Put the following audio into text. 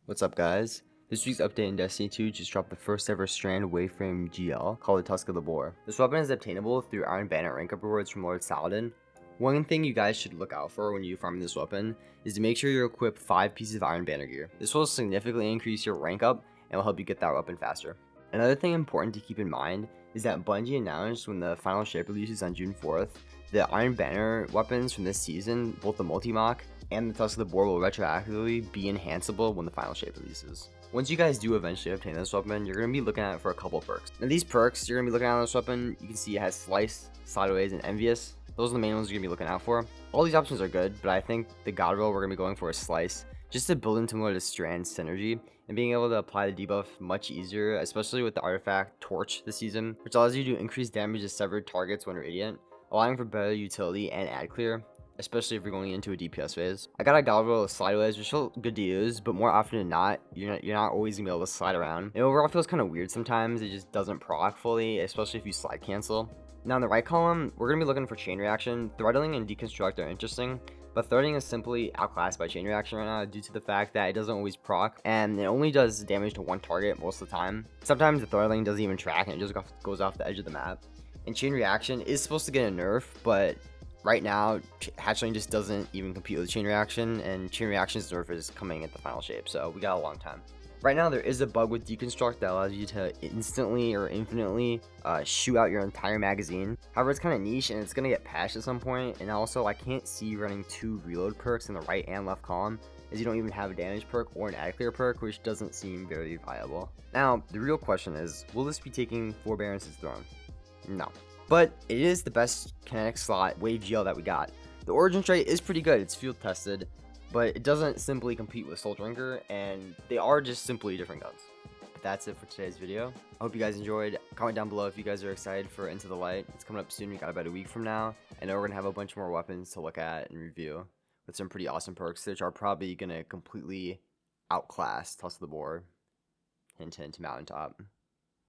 What's up, guys? This week's update in Destiny 2 just dropped the first ever strand waveframe GL called the Tusk of the Boar. This weapon is obtainable through Iron Banner rank up rewards from Lord Saladin. One thing you guys should look out for when you farm this weapon is to make sure you equip 5 pieces of Iron Banner gear. This will significantly increase your rank up and will help you get that weapon faster. Another thing important to keep in mind is that Bungie announced when the final shape releases on June 4th, the Iron Banner weapons from this season, both the multi-mock and the Tusk of the Boar, will retroactively be enhanceable when the final shape releases. Once you guys do eventually obtain this weapon, you're going to be looking at it for a couple perks. Now these perks you're going to be looking at on this weapon, you can see it has Slice, Sideways, and Envious. Those are the main ones you're going to be looking out for. All these options are good, but I think the God roll we're going to be going for is Slice, just to build into more of the strand synergy and being able to apply the debuff much easier, especially with the artifact Torch this season, which allows you to increase damage to severed targets when radiant, allowing for better utility and ad clear, especially if you're going into a DPS phase. I got a God roll of Slideways, which is still good to use, but more often than not, you're not always gonna be able to slide around. It overall feels kind of weird sometimes. It just doesn't proc fully, especially if you slide cancel. Now in the right column, we're gonna be looking for chain reaction. Threading and deconstruct are interesting, but threading is simply outclassed by chain reaction right now due to the fact that it doesn't always proc, and it only does damage to one target most of the time. Sometimes the threading doesn't even track and it just goes off the edge of the map. And chain reaction is supposed to get a nerf, but right now, hatchling just doesn't even compete with chain reaction, and chain reaction's nerf is coming at the final shape, so we got a long time. Right now, there is a bug with deconstruct that allows you to instantly or infinitely shoot out your entire magazine. However, it's kind of niche and it's going to get patched at some point, and also I can't see running 2 reload perks in the right and left column, as you don't even have a damage perk or an ad clear perk, which doesn't seem very viable. Now, the real question is, will this be taking Forbearance's throne? No. But it is the best kinetic slot wave GL that we got. The origin trait is pretty good, it's field tested, but it doesn't simply compete with Soul Drinker, and they are just simply different guns. But that's it for today's video. I hope you guys enjoyed. Comment down below if you guys are excited for Into the Light. It's coming up soon, we got about a week from now. I know we're going to have a bunch more weapons to look at and review with some pretty awesome perks, which are probably going to completely outclass Tusk of the Boar. Hint, hint, Mountaintop.